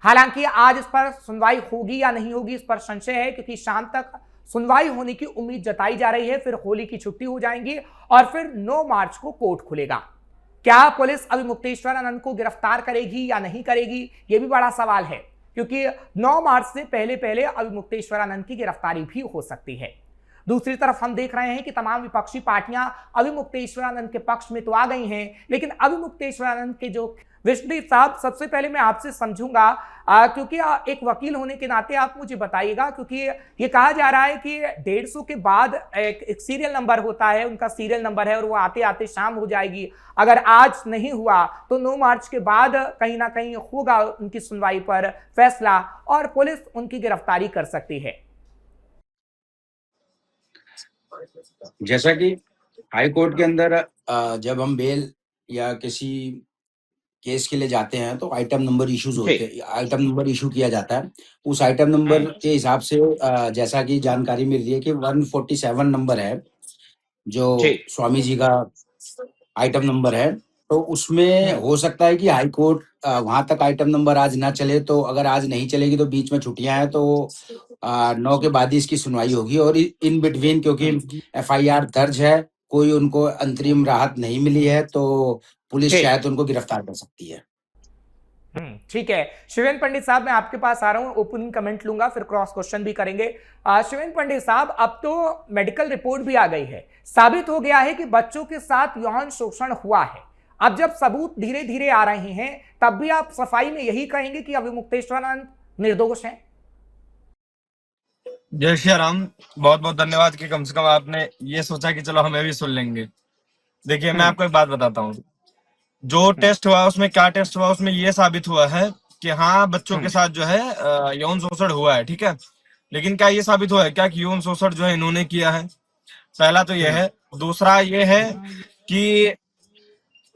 हालांकि आज इस पर सुनवाई होगी या नहीं होगी इस पर संशय है, क्योंकि शाम तक सुनवाई होने की उम्मीद जताई जा रही है। फिर होली की छुट्टी हो जाएंगी और फिर 9 मार्च को कोर्ट खुलेगा। क्या पुलिस अभी मुक्तेश्वरानंद को गिरफ्तार करेगी या नहीं करेगी, यह भी बड़ा सवाल है, क्योंकि 9 मार्च से पहले पहले अभी मुक्तेश्वरानंद की गिरफ्तारी भी हो सकती है। दूसरी तरफ हम देख रहे हैं कि तमाम विपक्षी पार्टियां अभी मुक्तेश्वरानंद के पक्ष में तो आ गई हैं, लेकिन अभी मुक्तेश्वरानंद के जो विष्णुदीप साहब, सबसे पहले मैं आपसे समझूंगा, क्योंकि एक वकील होने के नाते आप मुझे बताइएगा, क्योंकि ये कहा जा रहा है कि 150 के बाद एक सीरियल नंबर होता है, उनका सीरियल नंबर है और वो आते आते शाम हो जाएगी। अगर आज नहीं हुआ तो 9 मार्च के बाद कहीं ना कहीं होगा उनकी सुनवाई पर फैसला और पुलिस उनकी गिरफ्तारी कर सकती है। जैसा कि हाई कोर्ट के अंदर जब हम बेल या किसी केस के लिए जाते हैं तो आइटम नंबर इश्यूज होते हैं, आइटम नंबर इशू किया जाता है। उस आइटम नंबर के हिसाब से जैसा कि जानकारी मिल रही है कि 147 नंबर है जो स्वामी जी का आइटम नंबर है, तो उसमें हो सकता है कि हाई कोर्ट वहां तक आइटम नंबर आज ना चले। तो अगर आज नहीं चलेगी तो बीच में छुट्टियां हैं, तो 9 के बाद ही इसकी सुनवाई होगी। और इन बिटवीन क्योंकि एफआईआर दर्ज है, कोई उनको अंतरिम राहत नहीं मिली है, तो पुलिस शायद उनको गिरफ्तार कर सकती है। ठीक है शिवेंद्र पंडित साहब, मैं आपके पास आ रहा हूं, ओपनिंग कमेंट लूंगा, फिर क्रॉस क्वेश्चन भी करेंगे। शिवेंद्र पंडित साहब, अब तो मेडिकल रिपोर्ट भी आ गई है, साबित हो गया है कि बच्चों के साथ यौन शोषण हुआ है। अब जब सबूत धीरे धीरे आ रहे हैं, तब भी आप सफाई में यही कहेंगे कि अभी मुक्तेश्वरानंद निर्दोष हैं? जय श्री राम, बहुत बहुत धन्यवाद कि कम से कम आपने ये सोचा कि चलो हमें भी सुन लेंगे। देखिए, मैं आपको एक बात बताता हूँ। जो टेस्ट हुआ उसमें क्या टेस्ट हुआ, उसमें ये साबित हुआ है कि हाँ, बच्चों के साथ जो है यौन शोषण हुआ है, ठीक है। लेकिन क्या ये साबित हुआ है क्या कि यौन शोषण जो है इन्होंने किया है? पहला तो ये है। दूसरा ये है कि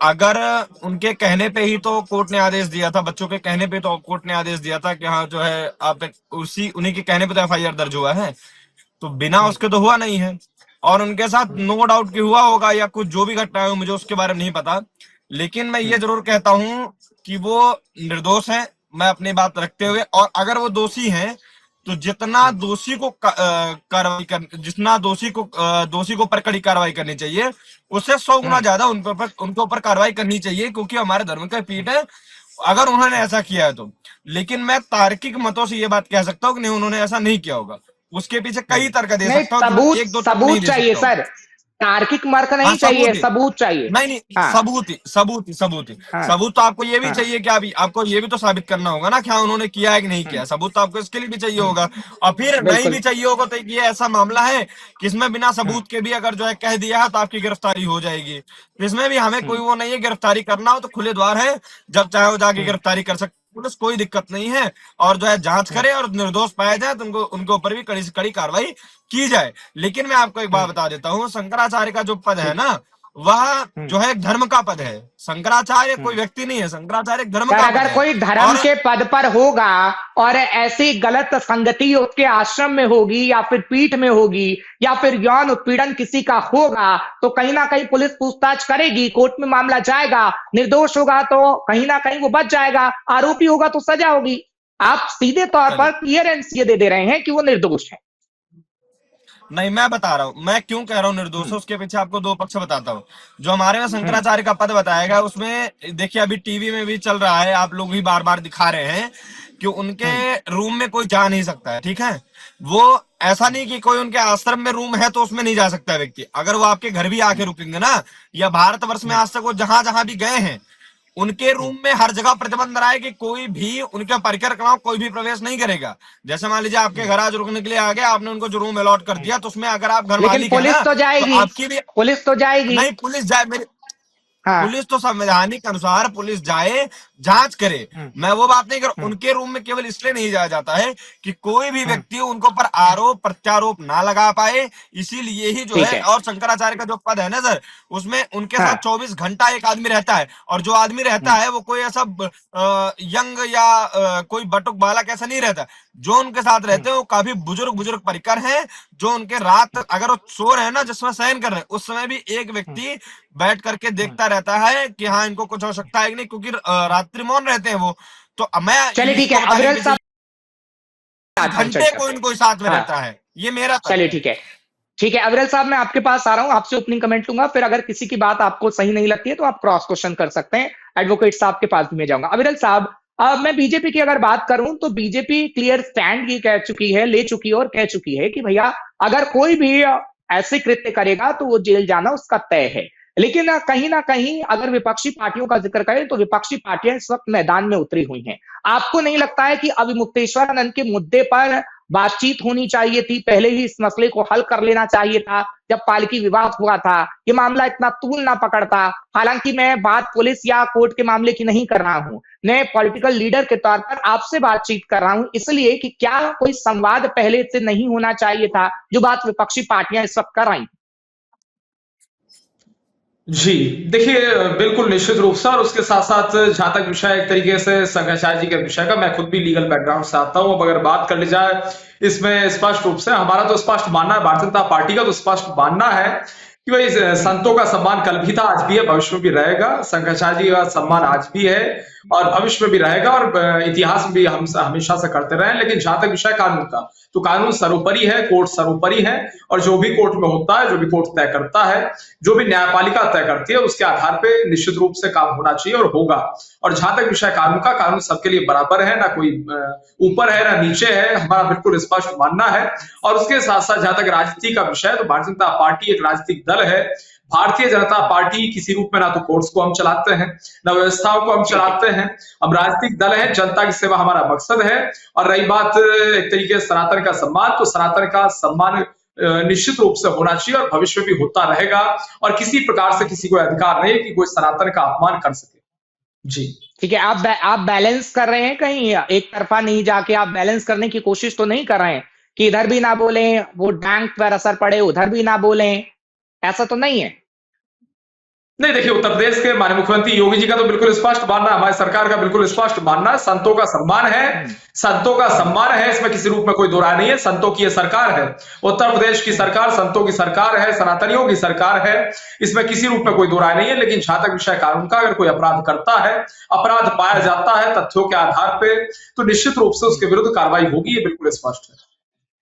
अगर उनके कहने पे ही तो कोर्ट ने आदेश दिया था, बच्चों के कहने पे तो कोर्ट ने आदेश दिया था कि हाँ जो है आप उन्हीं के कहने पे तो एफआईआर दर्ज हुआ है, तो बिना उसके तो हुआ नहीं है। और उनके साथ नो डाउट कि हुआ होगा या कुछ जो भी घटना है मुझे उसके बारे में नहीं पता, लेकिन मैं ये जरूर कहता हूं कि वो निर्दोष हैं, मैं अपनी बात रखते हुए। और अगर वो दोषी हैं तो जितना दोषी को कार्रवाई कर जितना दोषी को ऊपर कड़ी कार्रवाई करनी चाहिए, उससे 100 गुना ज्यादा उनके ऊपर कार्रवाई करनी चाहिए, क्योंकि हमारे धर्म का पीठ है अगर उन्होंने ऐसा किया है तो। लेकिन मैं तार्किक मतों से ये बात कह सकता हूँ कि नहीं, उन्होंने ऐसा नहीं किया होगा। उसके पीछे कई तर्क दे सकता हूँ, सबूत, एक दो सबूत चाहिए सर, तार्किक मर्क नहीं चाहिए, सबूत चाहिए। नहीं, सबूत तो आपको ये भी चाहिए कि आपको ये भी तो साबित करना होगा ना, क्या उन्होंने किया है कि नहीं किया। सबूत तो आपको इसके लिए भी चाहिए होगा। और फिर नहीं भी चाहिए होगा तो ये ऐसा मामला है कि इसमें बिना सबूत के भी अगर जो है कह दिया है तो आपकी गिरफ्तारी हो जाएगी। इसमें भी हमें कोई वो नहीं है, गिरफ्तारी करना हो तो खुले द्वार है, जब चाहे वो जाके गिरफ्तारी कर सकते, पुलिस कोई दिक्कत नहीं है। और जो है जांच करे और निर्दोष पाया जाए तो उनके ऊपर भी कड़ी से कड़ी कार्रवाई की जाए। लेकिन मैं आपको एक बात बता देता हूँ, शंकराचार्य का जो पद है ना, वह जो है एक धर्म का पद है। शंकराचार्य कोई व्यक्ति नहीं है, शंकराचार्य एक धर्म का पद है। अगर कोई धर्म के पद पर होगा और ऐसी गलत संगति उसके आश्रम में होगी या फिर पीठ में होगी या फिर यौन उत्पीड़न किसी का होगा, तो कहीं ना कहीं पुलिस पूछताछ करेगी, कोर्ट में मामला जाएगा। निर्दोष होगा तो कहीं ना कहीं वो बच जाएगा, आरोपी होगा तो सजा होगी। आप सीधे तौर पर क्लियरेंस ये दे रहे हैं कि वो निर्दोष है। नहीं, मैं बता रहा हूँ, मैं क्यों कह रहा हूँ निर्दोष है, उसके पीछे आपको 2 पक्ष बताता हूँ। जो हमारे में शंकराचार्य का पद बताया गया, उसमें देखिए अभी टीवी में भी चल रहा है, आप लोग भी बार बार दिखा रहे हैं कि उनके रूम में कोई जा नहीं सकता है, ठीक है। वो ऐसा नहीं कि कोई उनके आश्रम में रूम है तो उसमें नहीं जा सकता व्यक्ति। अगर वो आपके घर भी आके रुकेंगे ना, या भारतवर्ष में आज तक वो जहां जहां भी गए हैं, उनके रूम में हर जगह प्रतिबंध रहा है कि कोई भी उनके परिक्रमा कोई भी प्रवेश नहीं करेगा। जैसे मान लीजिए आपके घर आज रुकने के लिए आ गए, आपने उनको जो रूम अलॉट कर दिया, तो उसमें अगर आप घर मालिक हैं ना, तो जाएगी, आपकी भी पुलिस तो जाएगी। नहीं, पुलिस जाए मेरे पुलिस तो संवैधानिक अनुसार पुलिस जाए, जांच करे। मैं वो बात नहीं कर, उनके रूम में केवल इसलिए नहीं जाया जाता है कि कोई भी व्यक्ति उनको पर आरोप प्रत्यारोप ना लगा पाए, इसीलिए ही जो है। और शंकराचार्य का जो पद है ना सर, उसमें उनके साथ 24 घंटा एक आदमी रहता है। और जो आदमी रहता है वो कोई ऐसा यंग या कोई बटुक बालक ऐसा नहीं रहता। जो उनके साथ रहते हैं वो काफी बुजुर्ग परिकर हैं, जो उनके रात अगर वो सो रहे हैं ना, जिसमें शयन कर रहे हैं, उस समय भी एक व्यक्ति बैठ करके देखता रहता है कि हाँ इनको कुछ आवश्यकता है कि नहीं, क्योंकि रात्रि मौन रहते हैं वो। तो मैं चलिए ठीक है, इसको बताइए अविरल साहब आता हूं घंटे चर्चा कोई पे। न कोई साथ में हाँ, रहता है, ये मेरा तर्क चलिए है। ठीक है। ठीक है अविरल साहब, मैं आपके पास आ रहा हूं, आपसे ओपनिंग कमेंट लूंगा, फिर अगर किसी की बात आपको सही नहीं लगती है तो आप क्रॉस क्वेश्चन कर सकते हैं। एडवोकेट साहब के पास भी मैं जाऊंगा। अविरल साहब, मैं बीजेपी की अगर बात करूं तो बीजेपी क्लियर स्टैंड ये कह चुकी है, ले चुकी है और कह चुकी है कि भैया अगर कोई भी ऐसे कृत्य करेगा तो वो जेल जाना उसका तय है। लेकिन ना कहीं अगर विपक्षी पार्टियों का जिक्र करें तो विपक्षी पार्टियां इस वक्त मैदान में उतरी हुई हैं। आपको नहीं लगता है कि अविमुक्तेश्वरानंद के मुद्दे पर बातचीत होनी चाहिए थी, पहले ही इस मसले को हल कर लेना चाहिए था? जब पालकी विवाद हुआ था, ये मामला इतना तूल ना पकड़ता। हालांकि मैं बात पुलिस या कोर्ट के मामले की नहीं कर रहा हूं, मैं पॉलिटिकल लीडर के तौर पर आपसे बातचीत कर रहा हूं, इसलिए कि क्या कोई संवाद पहले से नहीं होना चाहिए था, जो बात विपक्षी पार्टियां इस वक्त कर रही? जी, देखिए बिल्कुल निश्चित रूप से, और उसके साथ-साथ जहाँ तक विषय एक तरीके से शंकराचार्य जी के विषय का, मैं खुद भी लीगल बैकग्राउंड से आता हूँ। अब अगर बात कर ली जाए इसमें स्पष्ट रूप से हमारा तो स्पष्ट मानना है, भारतीय जनता पार्टी का तो स्पष्ट मानना है कि भाई संतों का सम्मान कल भी था, आज भी है, भविष्य में भी रहेगा। शंकराचार्य जी का सम्मान आज भी है और भविष्य में भी रहेगा, और इतिहास में भी हम हमेशा से करते रहे हैं। लेकिन जहां तक विषय कानून का, तो कानून सर्वोपरि है, कोर्ट सर्वोपरि है, और जो भी कोर्ट में होता है, जो भी कोर्ट तय करता है, जो भी न्यायपालिका तय करती है, उसके आधार पे निश्चित रूप से काम होना चाहिए और होगा। और जहां तक विषय कानून का, कानून सबके लिए बराबर है, ना कोई ऊपर है ना नीचे है, हमारा बिल्कुल स्पष्ट मानना है। और उसके साथ साथ जहां तक राजनीति का विषय है, तो भारतीय जनता पार्टी एक राजनीतिक दल है। भारतीय जनता पार्टी किसी रूप में ना तो कोर्ट्स को हम चलाते हैं, ना व्यवस्थाओं को हम चलाते हैं। हम राजनीतिक दल है, जनता की सेवा हमारा मकसद है। और रही बात एक तरीके से सनातन का सम्मान, तो सनातन का सम्मान निश्चित रूप से होना चाहिए और भविष्य में भी होता रहेगा। और किसी प्रकार से किसी को अधिकार नहीं कि कोई सनातन का अपमान कर सके। जी ठीक है, आप बैलेंस कर रहे हैं, कहीं एक तरफा नहीं जाके आप बैलेंस करने की कोशिश तो नहीं कर रहे हैं कि इधर भी ना बोलें, वोट बैंक पर असर पड़े, उधर भी ना बोलें, ऐसा तो नहीं है? नहीं, देखिए उत्तर प्रदेश के माननीय मुख्यमंत्री योगी जी का तो बिल्कुल स्पष्ट मानना है, हमारी सरकार का बिल्कुल स्पष्ट मानना है, संतों का सम्मान है, संतों का सम्मान है, इसमें किसी रूप में कोई दो राय नहीं है। संतों की ये सरकार है, उत्तर प्रदेश की सरकार संतों की सरकार है, सनातनियों की सरकार है, इसमें किसी रूप में कोई दो राय नहीं है। लेकिन जहां तक विषय कानून का, अगर कोई अपराध करता है, अपराध पाया जाता है तथ्यों के आधार पे, तो निश्चित रूप से उसके विरुद्ध कार्रवाई होगी, ये बिल्कुल स्पष्ट है।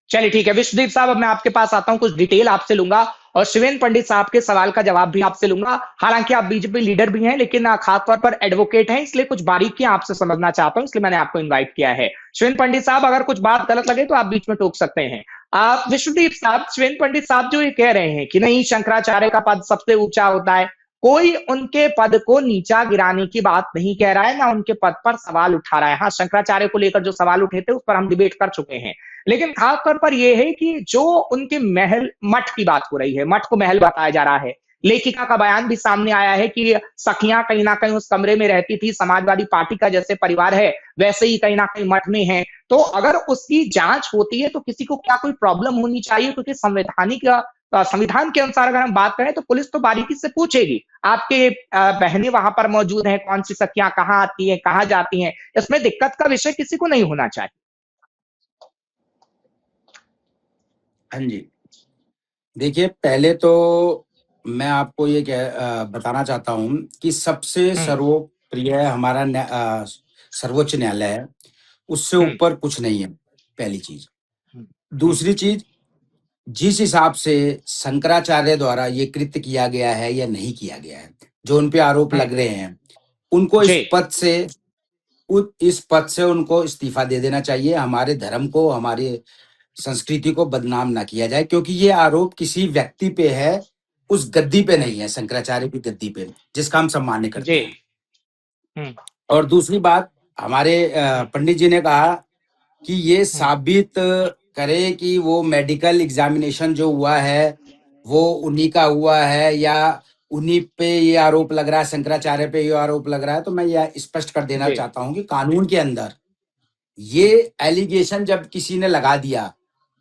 चलिए ठीक है विश्वदीप साहब, अब मैं आपके पास आता हूं, कुछ डिटेल आपसे लूंगा और शिवेंद्र पंडित साहब के सवाल का जवाब भी आपसे लूंगा। हालांकि आप बीजेपी लीडर भी हैं, लेकिन खासतौर पर एडवोकेट हैं, इसलिए कुछ बारीकियां आपसे समझना चाहता हूं, इसलिए मैंने आपको इन्वाइट किया है। शिवेंद्र पंडित साहब, अगर कुछ बात गलत लगे तो आप बीच में टोक सकते हैं। आप विश्वदीप साहब, शिवेंद्र पंडित साहब जो ये कह रहे हैं कि नहीं शंकराचार्य का पद सबसे ऊंचा होता है, कोई उनके पद को नीचा गिराने की बात नहीं कह रहा है, ना उनके पद पर सवाल उठा रहा है। हाँ, शंकराचार्य को लेकर जो सवाल उठे थे उस पर हम डिबेट कर चुके हैं, लेकिन खासतौर पर यह है कि जो उनके महल मठ की बात हो रही है, मठ को महल बताया जा रहा है। लेखिका का बयान भी सामने आया है कि सखियां कहीं ना कहीं उस कमरे में रहती थी, समाजवादी पार्टी का जैसे परिवार है वैसे ही कहीं ना कहीं मठ में है। तो अगर उसकी जांच होती है तो किसी को क्या कोई प्रॉब्लम होनी चाहिए? क्योंकि संविधान के अनुसार अगर हम बात करें तो पुलिस तो बारीकी से पूछेगी आपके बहनें वहां पर मौजूद हैं, कौन सी सखियां कहाँ आती हैं, कहाँ जाती हैं, इसमें दिक्कत का विषय किसी को नहीं होना चाहिए। हाँ जी, देखिए पहले तो मैं आपको ये बताना चाहता हूँ कि सबसे सर्वप्रिय हमारा सर्वोच्च न्यायालय है, उससे ऊपर कुछ नहीं है, पहली चीज। दूसरी चीज, जिस हिसाब से शंकराचार्य द्वारा ये कृत्य किया गया है या नहीं किया गया है, जो उन पे आरोप लग रहे हैं, उनको इस पद से उनको इस्तीफा दे देना चाहिए। हमारे धर्म को, हमारे संस्कृति को बदनाम ना किया जाए, क्योंकि ये आरोप किसी व्यक्ति पे है, उस गद्दी पे नहीं है, शंकराचार्य की गद्दी पे, जिसका हम सम्मान करते हैं। और दूसरी बात, हमारे पंडित जी ने कहा कि ये साबित करे कि वो मेडिकल एग्जामिनेशन जो हुआ है वो उन्हीं का हुआ है या उन्हीं पे ये आरोप लग रहा है, शंकराचार्य पे ये आरोप लग रहा है। तो मैं यह स्पष्ट कर देना चाहता हूं कि कानून के अंदर ये एलिगेशन जब किसी ने लगा दिया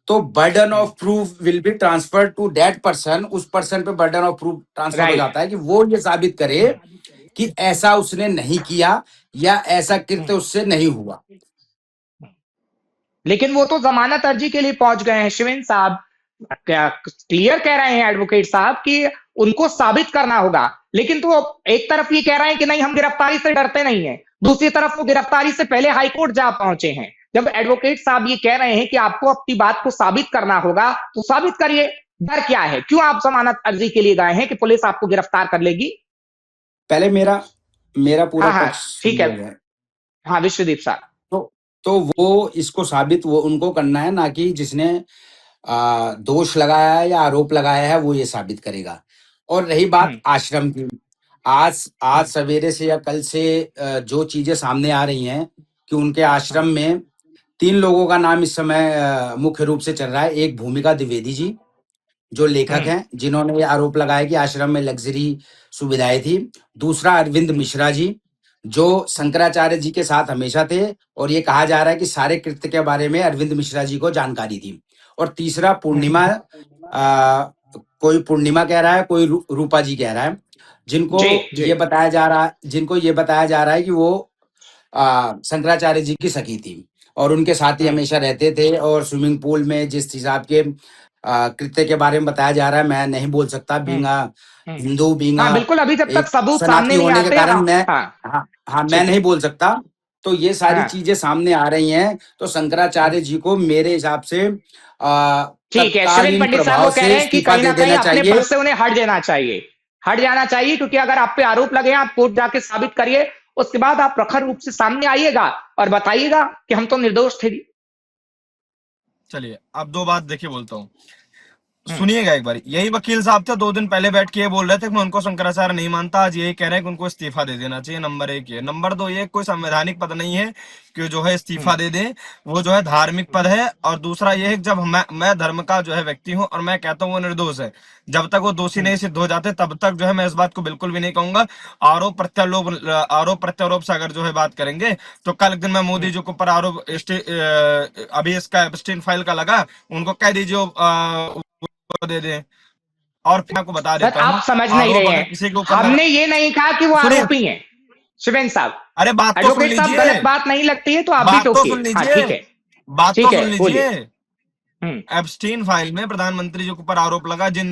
तो burden of proof will be transfer to that person, उस पर्सन पे बर्डन ऑफ प्रूफ ट्रांसफर हो जाता है कि वो ये साबित करे कि ऐसा उसने नहीं किया या ऐसा कृत्य उससे नहीं हुआ। लेकिन वो तो जमानत अर्जी के लिए पहुंच गए हैं शिवेंद्र साहब, क्या क्लियर कह रहे हैं एडवोकेट साहब कि उनको साबित करना होगा, लेकिन तो एक तरफ ये कह रहे हैं कि नहीं हम गिरफ्तारी से डरते नहीं है, दूसरी तरफ वो गिरफ्तारी से पहले हाईकोर्ट जा पहुंचे हैं। जब एडवोकेट साहब ये कह रहे हैं कि आपको अपनी बात को साबित करना होगा तो साबित करिए, डर क्या है? क्यों आप जमानत अर्जी के लिए गए हैं कि पुलिस आपको गिरफ्तार कर लेगी? पहले मेरा मेरा पूरा हाँ हाँ पक्ष ठीक है। सुनिएगा। हाँ विश्वदीप साहब। तो वो इसको साबित वो उनको करना है, ना कि जिसने दोष लगाया है या आरोप लगाया है वो ये साबित करेगा। और रही बात आश्रम की, आज सवेरे से या कल से जो चीजें सामने आ रही हैं कि उनके आश्रम में 3 लोगों का नाम इस समय मुख्य रूप से चल रहा है। एक भूमिका द्विवेदी जी जो लेखक हैं, जिन्होंने ये आरोप लगाया कि आश्रम में लग्जरी सुविधाएं थी। दूसरा अरविंद मिश्रा जी जो शंकराचार्य जी के साथ हमेशा थे और ये कहा जा रहा है कि सारे कृत्य के बारे में अरविंद मिश्रा जी को जानकारी थी। और तीसरा पूर्णिमा, कोई पूर्णिमा कह रहा है, कोई रूपा जी कह रहा है, जिनको ये बताया जा रहा है कि वो शंकराचार्य जी की सखी थी और उनके साथ ही हमेशा रहते थे। और स्विमिंग पूल में जिस हिसाब के कृत्य के बारे में बताया जा रहा है, मैं नहीं बोल सकता बींगा हिंदू, बींगा बिल्कुल, अभी जब तक सबूत सामने सनातनी नहीं होने के आते कारण हाँ, मैं नहीं बोल सकता। तो ये सारी चीजें सामने आ रही हैं, तो शंकराचार्य जी को मेरे हिसाब से ठीक है, शिविर पंडित साहब वो कह रहे हैं कि कहीं ना कहीं अपने पद से उन्हें हट जाना चाहिए, क्योंकि अगर आप पे आरोप लगे आप कोर्ट जाके साबित करिए, उसके बाद आप प्रखर रूप से सामने आइएगा और बताइएगा कि हम तो निर्दोष थे। चलिए अब 2 बात देखिए बोलता हूँ, सुनिएगा एक बार। यही वकील साहब थे 2 दिन पहले बैठ के ये बोल रहे थे कि मैं उनको शंकराचार्य नहीं मानता, आज यही कह रहे हैं कि उनको इस्तीफा दे देना चाहिए। नंबर 1 ये। नंबर 2 ये कोई संवैधानिक पद नहीं है कि जो है इस्तीफा दे दे, वो जो है धार्मिक पद है। और दूसरा ये है कि जब मैं धर्म का जो है व्यक्ति हूँ और मैं कहता हूँ वो निर्दोष है, जब तक वो दोषी नहीं सिद्ध हो जाते तब तक जो है मैं इस बात को बिल्कुल भी नहीं कहूंगा। आरोप प्रत्यारोप से अगर जो है बात करेंगे तो कल दिन में मोदी जी के ऊपर आरोप अभी इसका एप्स्टीन फाइल का लगा, उनको कह दीजिए दे दे। और फिर आपको बता देता हूँ, आप समझ नहीं रहे हैं, किसी के ऊपर हमने ये नहीं कहा कि वो आरोपी हैं शिवेन साहब। अरे बात तो सुन लीजिए, गलत बात नहीं लगती है तो आप भी बात तो टोकिए। सुन लीजिए, ठीक है, बात तो सुन लीजिए। बोलिए। एप्स्टीन फाइल में प्रधानमंत्री जी के ऊपर आरोप लगा, जिन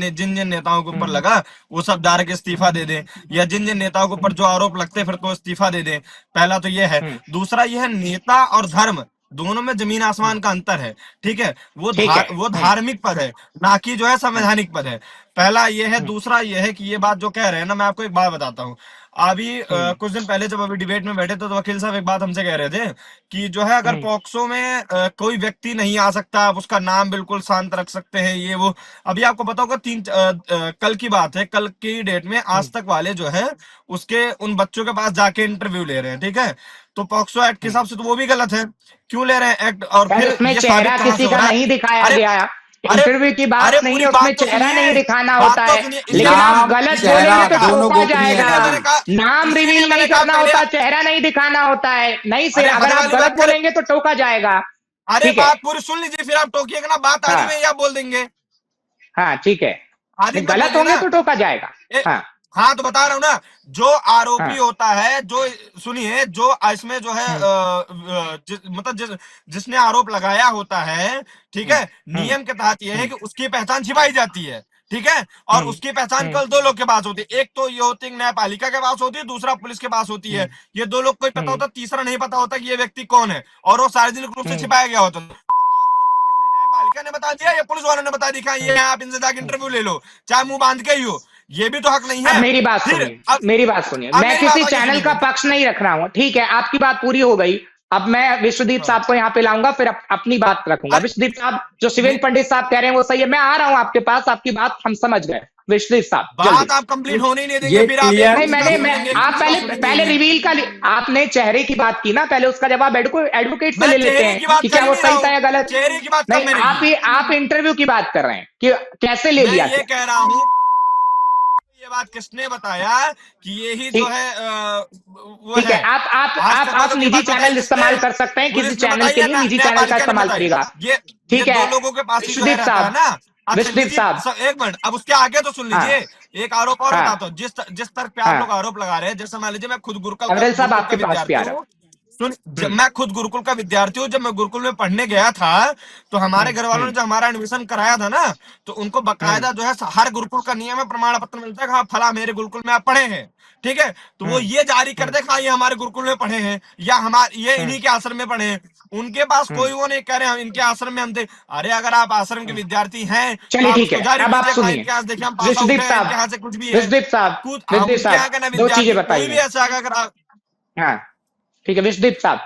नेताओं के ऊपर लगा वो सब डायरेक्ट इस्तीफा दे दें, या जिन नेताओं के ऊपर जो आरोप लगते फिर तो इस्तीफा दे दें। पहला तो ये है। दूसरा ये है, नेता और धर्म दोनों में जमीन आसमान का अंतर है। ठीक है, वो धार्मिक पद है, ना कि जो है संवैधानिक पद है। पहला ये है। दूसरा ये है कि ये बात जो कह रहे हैं ना, मैं आपको एक बात बताता हूँ। अभी कुछ दिन पहले जब अभी डिबेट में बैठे थे तो वकील साहब एक बात हमसे कह रहे थे कि जो है अगर पॉक्सो में कोई व्यक्ति नहीं आ सकता, आप उसका नाम बिल्कुल शांत रख सकते हैं, ये वो। अभी आपको पता होगा कल की बात है, कल की डेट में आज तक वाले जो है उसके उन बच्चों के पास जाके इंटरव्यू ले रहे हैं। ठीक है, तो पॉक्सो एक्ट के हिसाब से तो वो भी गलत है। क्यों ले रहे हैं एक्ट? और फिर उसमें चेहरा किसी का नहीं दिखाया गया, इंटरव्यू की बात नहीं है, उसमें चेहरा नहीं दिखाना होता है। लेकिन आप गलत बोलेंगे तो टोका जाएगा। नाम रिवील नहीं करना होता, चेहरा नहीं दिखाना होता है। नहीं सर, अगर आप गलत बोलेंगे तो टोका जाएगा। अरे बात पूरी सुन लीजिए, फिर आप टोकिएगा ना, बात आगे में आप बोल देंगे। हाँ ठीक है, गलत होंगे तो टोका जाएगा। हाँ तो बता रहा हूँ ना, जो आरोपी होता है, जो सुनिए, जो इसमें जो है मतलब जिसने आरोप लगाया होता है, ठीक है, नियम के तहत यह है कि उसकी पहचान छिपाई जाती है। ठीक है, और उसकी पहचान कल 2 लोग के पास होती है। एक तो ये होती है न्यायपालिका के पास होती है, दूसरा पुलिस के पास होती है। ये 2 लोग को ही पता होता, तीसरा नहीं पता होता कि ये व्यक्ति कौन है, और वो सार्वजनिक रूप से छिपाया गया होता। न्यायपालिका ने बता दिया या पुलिस वालों ने बता दिया, ये आप इनसे जाकर इंटरव्यू ले लो, चाहे मुंह बांध के ही हो, ये भी तो हक नहीं है। मेरी बात सुनिए, मैं किसी चैनल का पक्ष नहीं रख रहा हूँ। ठीक है, आपकी बात पूरी हो गई। अब मैं विश्वदीप साहब को यहाँ पे लाऊंगा, फिर अपनी बात रखूंगा। विश्वदीप साहब, जो शिवेन पंडित साहब कह रहे हैं वो सही है। मैं आ रहा हूँ आपके पास, आपकी बात हम समझ गए। विश्वदीप साहब, बात आप कंप्लीट होने नहीं देंगे, फिर आप आप पहले रिवील का आपने चेहरे की बात की ना, पहले उसका जवाब एडवोकेट से ले लेते हैं कि क्या वो सही था या गलत। चेहरे की बात नहीं, आप इंटरव्यू की बात कर रहे हैं कि कैसे ले लिया। ये कह रहा हूँ, ये बात किसने बताया कि यही जो है वो ठीक है, आप निजी चैनल इस्तेमाल कर सकते हैं, किसी चैनल के लिए निजी चैनल का इस्तेमाल करिएगा। ठीक है, 2 लोगों के पास विश्वदीप साहब ना। विश्वदीप साहब, एक मिनट, अब उसके आगे तो सुन लीजिए। एक आरोप और बताता हूँ, जिस तर्क पे आप लोग आरोप लगा रहे हैं, जैसे मान लीजिए मैं खुद गुरुकुल साहब आपके पास भी आ रहा हूँ। मैं खुद गुरुकुल का विद्यार्थी हूँ। जब मैं गुरुकुल में पढ़ने गया था तो हमारे घर वालों ने जब हमारा एडमिशन कराया था ना, तो उनको बकायदा जो है हर गुरुकुल का नियम है, प्रमाण पत्र मिलता है कि हाँ फला मेरे गुरुकुल में आप पढ़े हैं, ठीक है, तो वो ये जारी कर दे हाँ ये हमारे गुरुकुल में पढ़े हैं या हमारे ये इन्हीं के आश्रम में पढ़े हैं। उनके पास कोई वो नहीं कह रहे हम इनके आश्रम में हम थे। अरे अगर आप आश्रम के विद्यार्थी हैं तो चलिए आप ठीक उसको है, जारी अब आप कीजिए, हाँ, सुनिए इनके यहाँ से देखिए हम पास आउट विश्वदीप है, इनके यहाँ साहब, से कुछ भी है। विश्वदीप साहब, कुछ विश्वदीप उनके यहाँ का ना साहब, दो चीजें विद्यार्थी कोई भी बताइए। ऐसा अगर हाँ ठीक है विश्वदीप साहब।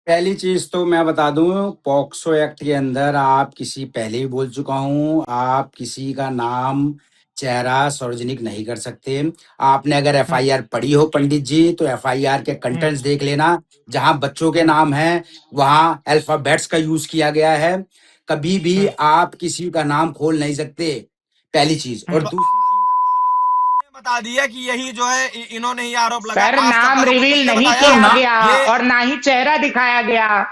पहली चीज तो मैं बता दूं, पॉक्सो एक्ट के अंदर आप किसी, पहले भी बोल चुका हूं, आप किसी का नाम चेहरा सार्वजनिक नहीं कर सकते। आपने अगर एफआईआर पढ़ी हो पंडित जी, तो एफआईआर के कंटेंट्स देख लेना। जहां बच्चों के नाम है वहां अल्फाबेट्स का यूज किया गया है। कभी भी आप किसी का नाम खोल नहीं सकते, पहली चीज। और बता दिया कि यही जो है इन्होंने ही आरोप लगा, सर आज तक नाम वालों को रिवील किसने नहीं बताया किया गया ये? और ना ही चेहरा दिखाया गया।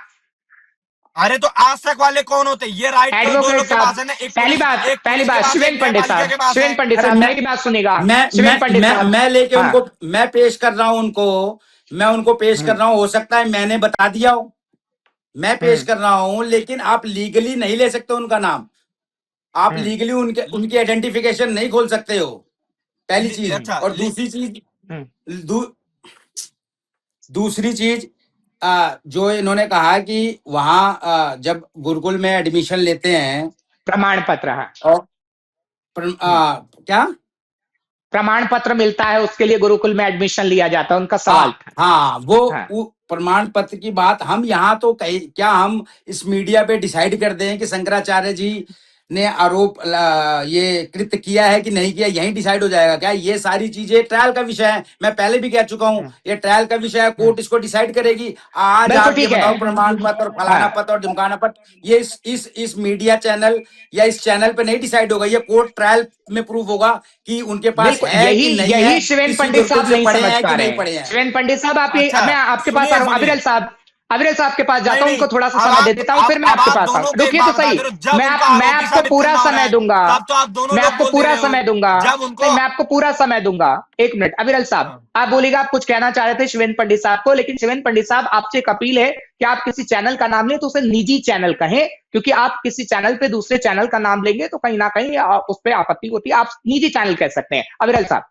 अरे तो आज तक वाले कौन होते? ये राइट क्यों दो एडवोकेट लोग के साहब, पास है ना, एक पहली पुलिस बात के पास है, शिवेन एक पंडित न्यायपालिका साहब, के पास है। शिवेन पंडित अरे साहब मेरी बात सुनिएगा। शिवेन पंडित साहब, मैं लेके हाँ, उनको, मैं पेश कर रहा हूं उनको, मैं उनको पेश कर रहा हूं। हो सकता है मैंने बता दिया हो, मैं पेश कर रहा हूं, लेकिन आप लीगली नहीं ले सकते उनका नाम। आप लीगली उनके उनकी आइडेंटिफिकेशन नहीं खोल सकते हो, पहली चीज। अच्छा, और दूसरी चीज, दूसरी चीज, जो इन्होंने कहा कि वहां जब गुरुकुल में एडमिशन लेते हैं प्रमाण पत्र, हाँ, और क्या प्रमाण पत्र मिलता है, उसके लिए गुरुकुल में एडमिशन लिया जाता है, उनका सवाल था। हाँ, हाँ। वो प्रमाण पत्र की बात हम यहाँ तो कहीं, क्या हम इस मीडिया पे डिसाइड कर दें कि शंकराचार्य जी ने आरोप ये कृत्य किया है कि नहीं किया? यही डिसाइड हो जाएगा क्या? ये सारी चीजें ट्रायल का विषय है, मैं पहले भी कह चुका हूँ, ये ट्रायल का विषय है, कोर्ट इसको डिसाइड करेगी। आज बिल्कुल आप ये ठीक है। बताओ, प्रमाण पत्र और फलाना हाँ। पत्र और ढिमकाना पत्र, ये इस मीडिया चैनल या इस चैनल पे नहीं डिसाइड होगा, ये कोर्ट ट्रायल में प्रूव होगा कि उनके पास बिल्कुल, है कि नहीं है, यही शिवेन किसी पंडित गुरुकुल साहब से नहीं पढ़े समझ हैं पा कि रहे नहीं हैं। पढ़े हैं। शिवेन पंडित साहब, आप अच्छा, मैं आपके पास सुनिए, आ रहा हूँ। सुनिए। अविरल साहब के पास जाता हूँ, नहीं, उनको थोड़ा सा अब समय आप दे देता हूँ, फिर मैं अब आपके आप पास दोनों आऊँ। को एक रुकिए बात तो बता सही, दे रहे हो, जब मैं उनका मैं आरोपी आपको साबित पूरा करना हो रहा समय है, दूंगा, तब तो आप दोनों मैं लोग आपको बोल दे पूरा रहे हो। समय दूंगा। जब उनको नहीं, मैं आपको पूरा समय दूंगा। एक मिनट अविरल साहब, हाँ। आप बोलिएगा, आप कुछ कहना चाह रहे थे शिवेन पंडित साहब को, लेकिन शिवेन पंडित साहब आपसे एक अपील है कि आप किसी चैनल का नाम लें तो उसे निजी चैनल कहें, क्योंकि आप किसी चैनल पे दूसरे चैनल का नाम लेंगे तो कहीं ना कहीं उस पर आपत्ति होती है। आप निजी चैनल कह सकते हैं। अविरल साहब।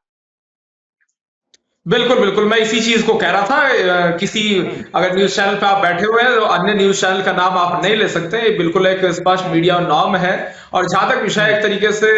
बिल्कुल बिल्कुल, मैं इसी चीज को कह रहा था। किसी अगर न्यूज चैनल पे आप बैठे हुए हैं तो अन्य न्यूज चैनल का नाम आप नहीं ले सकते, ये बिल्कुल एक स्पष्ट मीडिया नॉर्म है। और जहां तक विषय एक तरीके से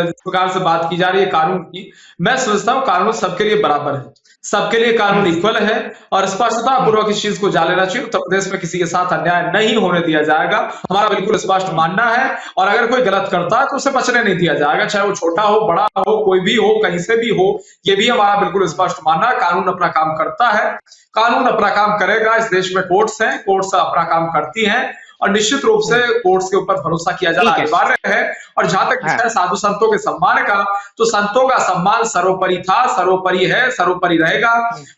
जिस प्रकार से बात की जा रही है कानून की, मैं समझता हूँ कानून सबके लिए बराबर है, सबके लिए कानून इक्वल है, और स्पष्टता पूर्वक इस चीज को जान लेना चाहिए। उत्तर प्रदेश में किसी के साथ अन्याय नहीं होने दिया जाएगा, हमारा बिल्कुल स्पष्ट मानना है। और अगर कोई गलत करता है तो उसे बचने नहीं दिया जाएगा, चाहे वो छोटा हो, बड़ा हो, कोई भी हो, कहीं से भी हो, ये भी हमारा बिल्कुल स्पष्ट मानना है। कानून अपना काम करता है, कानून अपना काम करेगा। इस देश में कोर्ट्स हैं, कोर्ट्स अपना काम करती हैं, और निश्चित रूप से कोर्ट्स के ऊपर भरोसा किया जाना ठीक है। अनिवार्य है। और जहां तक विषय साधु संतों के सम्मान का, तो संतों का सम्मान सर्वोपरि था, सर्वोपरि है, सर्वोपरि रहेगा।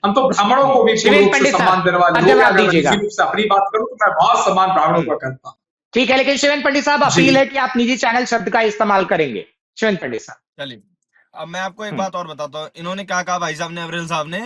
हम तो ब्राह्मणों को भी पूर्ण शिवेन रूप से पंडित सम्मान साहब, देने वाले अब लोग हैं। जवाब अगर मैं दीजिएगा। निजी रूप से अपनी बात करूं तो मैं बहुत सम्मान ब्राह्मणों का करता हूं। ठीक है, लेकिन शिवेन पंडित साहब जी। अपील है कि आप निजी चैनल शब्द का इस्तेमाल करेंगे। शिवेन पंडित साहब। चलिए, अब मैं आपको एक बात और बताता हूँ। इन्होंने क्या कहा भाई साहब ने, अविरल साहब ने,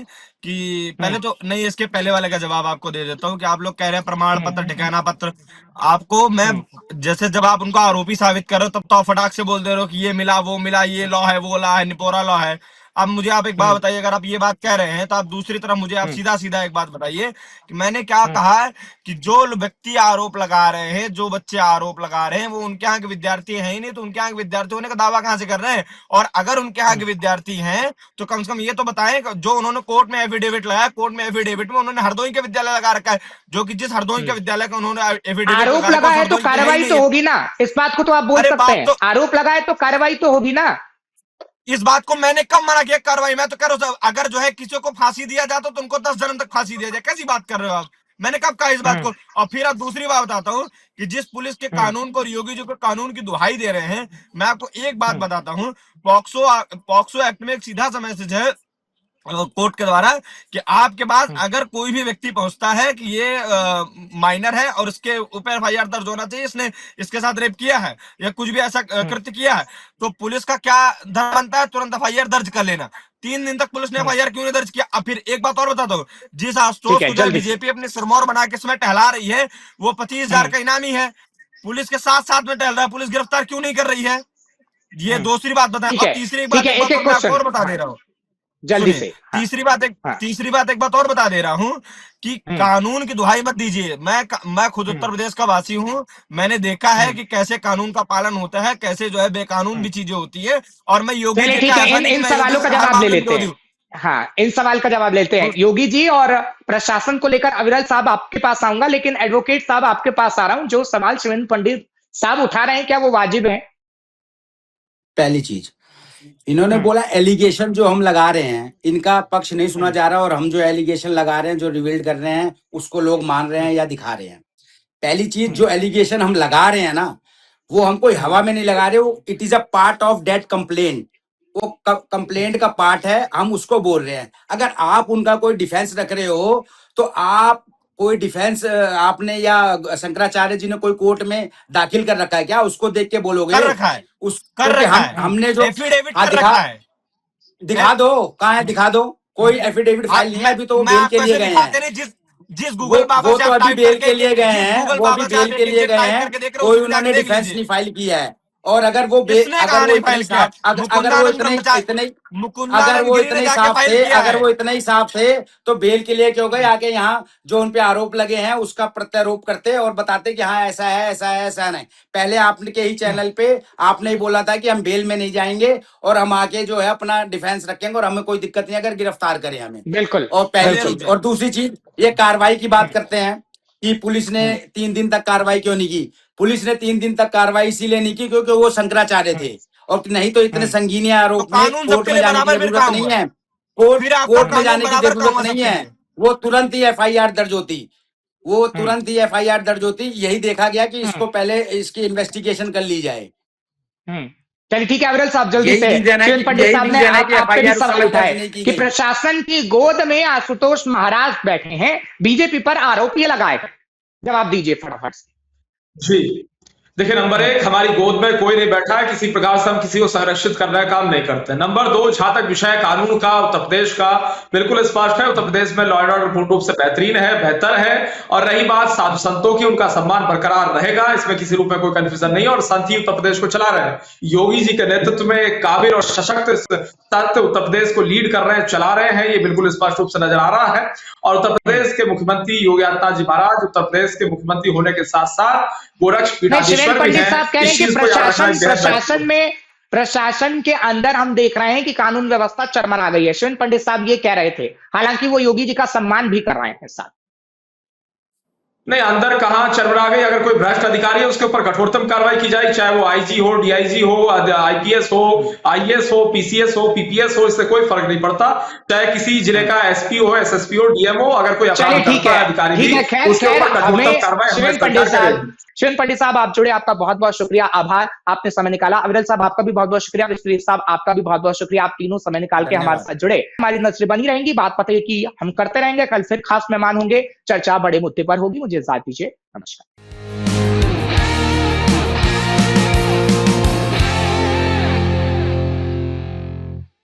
कि पहले तो नहीं, इसके पहले वाले का जवाब आपको दे देता हूँ कि आप लोग कह रहे हैं प्रमाण पत्र, ठिकाना पत्र। आपको मैं, जैसे जब आप उनको आरोपी साबित कर रहे हो तब तो आप फटाक से बोल दे रहे हो कि ये मिला, वो मिला, ये लॉ है, वो लॉ है, निपोरा लॉ है। अब मुझे आप एक बात बताइए, अगर आप ये बात कह रहे हैं तो आप दूसरी तरफ मुझे आप सीधा सीधा एक बात बताइए कि मैंने क्या कहा है कि जो व्यक्ति आरोप लगा रहे हैं, जो बच्चे आरोप लगा रहे हैं, वो उनके यहाँ के विद्यार्थी हैं ही नहीं, तो उनके यहाँ के विद्यार्थी होने का दावा कहां से कर रहे हैं? और अगर उनके यहाँ के विद्यार्थी हैं तो कम से कम ये तो बताएं, जो उन्होंने कोर्ट में एफिडेविट लगाया, कोर्ट में एफिडेविट में उन्होंने हरदोई के विद्यालय लगा रखा है, जो कि जिस हरदोई के विद्यालय का उन्होंने एफिडेविट आरोप लगा है तो कार्रवाई तो होगी ना, इस बात को तो आप बोल अरे सकते बात हैं। तो- आरोप लगा है तो कार्रवाई तो होगी ना। इस बात को मैंने कब मना किया कार्रवाई? मैं तो कह रहा हूं, अगर जो है किसी को फांसी दिया जाता तो उनको 10 जन्म तक फांसी दिया जाए। कैसी बात कर रहे हो आप? मैंने कब कहा इस बात को? और फिर आप दूसरी बात बताता हूं कि जिस पुलिस के कानून को, योगी जी को कानून की दुहाई दे रहे हैं, मैं आपको एक बात बताता हूं। पॉक्सो एक्ट में एक सीधा सा मैसेज है कोर्ट के द्वारा कि आपके पास अगर कोई भी व्यक्ति पहुंचता है कि ये माइनर है और इसके ऊपर एफआईआर दर्ज होना चाहिए, इसने इसके साथ रेप किया है या कुछ भी ऐसा कृत्य किया है, तो पुलिस का क्या धर्म बनता है? तुरंत एफआईआर दर्ज कर लेना। 3 दिन तक पुलिस ने एफआईआर क्यों नहीं दर्ज किया? अब फिर एक बात और बता दो, जिस आशुतोष को बीजेपी अपने सिरमौर बना के इसमें टहला रही है, वो 25,000 का इनामी है, पुलिस के साथ साथ में टहल रहा है, पुलिस गिरफ्तार क्यों नहीं कर रही है? ये दूसरी बात बताएं। और तीसरी बात और बता दे रहा हूँ, जल्दी से। तीसरी बात एक बात और बता दे रहा हूँ कि कानून की दुहाई मत दीजिए। मैं खुद उत्तर प्रदेश का वासी हूँ, मैंने देखा है कि कैसे कानून का पालन होता है, कैसे जो है बेकानून भी चीजें होती है। और मैं योगी जी ठीक है, इन सवालों का जवाब ले लेते हैं। हाँ, इन सवाल का जवाब लेते हैं योगी जी। और प्रशासन को लेकर अविरल साहब आपके पास आऊंगा, लेकिन एडवोकेट साहब आपके पास आ रहा हूं। जो सवाल शिवेंद्र पंडित साहब उठा रहे हैं, क्या वो वाजिब है? पहली चीज, इन्होंने बोला एलिगेशन जो हम लगा रहे हैं, इनका पक्ष नहीं सुना जा रहा, और हम जो एलिगेशन लगा रहे हैं, जो रिवील्ड कर रहे हैं, उसको लोग मान रहे हैं या दिखा रहे हैं। पहली चीज, जो एलिगेशन हम लगा रहे हैं ना, वो हम कोई हवा में नहीं लगा रहे, वो it is a part of that complaint. वो कंप्लेंट का पार्ट है, हम उसको बोल रहे हैं। अगर आप उनका कोई डिफेंस रख रहे हो, तो आप कोई डिफेंस आपने या शंकराचार्य जी ने कोई कोर्ट में दाखिल कर रखा है क्या? उसको देख के बोलोगे? कर रखा है, हमने जो एफिडेविट कर रखा है, दिखा दो, कहाँ है? दिखा दो। कोई एफिडेविट फाइल नहीं है, अभी तो वो बेल के लिए गए हैं। जिस गूगल वो तो अभी बेल के लिए गए हैं, वो अभी बेल के लिए गए हैं, कोई उन्होंने डिफेंस नहीं फाइल किया है। और अगर वो इतने साफ थे तो बेल के लिए क्यों गए? आके यहाँ जो उन पे आरोप लगे हैं उसका प्रत्यारोप करते और बताते कि हाँ ऐसा है, ऐसा है, ऐसा नहीं। पहले आपके ही चैनल पे आपने ही बोला था कि हम बेल में नहीं जाएंगे और हम आके जो है अपना डिफेंस रखेंगे और हमें कोई दिक्कत नहीं अगर गिरफ्तार करें हमें। बिल्कुल। और पहली चीज, और दूसरी चीज, ये कार्रवाई की बात करते हैं कि पुलिस ने 3 दिन तक कार्रवाई क्यों नहीं की? पुलिस ने 3 दिन तक कार्रवाई इसीलिए नहीं की क्योंकि वो शंकराचार्य थे, और नहीं तो इतने संगीन आरोप में कोर्ट में जाने की जरूरत नहीं है। कोर्ट में जाने की जरूरत नहीं है, वो तुरंत ही एफआईआर दर्ज होती, वो तुरंत ही एफआईआर दर्ज होती। यही देखा गया कि इसको पहले इसकी इन्वेस्टिगेशन कर ली जाए। चलिए ठीक है अविरल साहब, जल्दी से। शिवेंद्र पंडित साहब ने आप पे भी सवाल उठाए कि प्रशासन की गोद में आशुतोष महाराज बैठे हैं, बीजेपी पर आरोप ये लगाए। जवाब दीजिए फटाफट से। जी देखिए, नंबर 1, हमारी गोद में कोई नहीं बैठा है, किसी प्रकार से हम किसी को संरक्षित करने का काम नहीं करते। नंबर 2, जहां तक विषय कानून का उत्तर प्रदेश का बिल्कुल स्पष्ट है, उत्तर प्रदेश में लॉ एंड ऑर्डर पूर्ण रूप से बेहतरीन है, बेहतर है। और रही बात साधु संतों की, उनका सम्मान बरकरार रहेगा, इसमें किसी रूप में कोई कंफ्यूजन नहीं है। और संत ही उत्तर प्रदेश को चला रहे हैं, योगी जी के नेतृत्व में काबिल और सशक्त तत्व उत्तर प्रदेश को लीड कर रहे हैं, चला रहे हैं, ये बिल्कुल स्पष्ट रूप से नजर आ रहा है। और उत्तर प्रदेश के मुख्यमंत्री योगी आदित्यनाथ जी महाराज उत्तर प्रदेश के मुख्यमंत्री होने के साथ साथ गोरक्ष पीठाधीश्वर भी हैं। साहब कह रहे हैं कि प्रशासन के अंदर हम देख रहे हैं कि कानून व्यवस्था चरमरा गई है। शिवेंद्र पंडित साहब ये कह रहे थे, हालांकि वो योगी जी का सम्मान भी कर रहे हैं साथ। नहीं, अंदर कहां चरमरा गई? अगर कोई भ्रष्ट अधिकारी है उसके ऊपर कठोरतम कार्रवाई की जाए, चाहे वो आईजी हो, डीआईजी हो, आईपीएस हो, आईएएस हो, पीसीएस हो, पीपीएस हो, इससे कोई फर्क नहीं पड़ता। चाहे किसी जिले का एसपी हो, एसएसपी हो, डीएमओ, अगर कोई अपराध करता है अधिकारी भी, उसके ऊपर कठोरतम कार्रवाई। शिवेंद्र पंडित साहब आप जुड़े, आपका बहुत बहुत शुक्रिया, आभार, आपने समय निकाला। अविरल साहब आपका भी बहुत बहुत शुक्रिया, विश्वजीत साहब आपका भी बहुत बहुत शुक्रिया, आप तीनों समय निकाल के हमारे साथ जुड़े। हमारी नजरें बनी रहेंगी, बात पता है कि हम करते रहेंगे। कल फिर खास मेहमान होंगे, चर्चा बड़े मुद्दे पर होगी। मुझे इजाजत दीजिए, नमस्कार।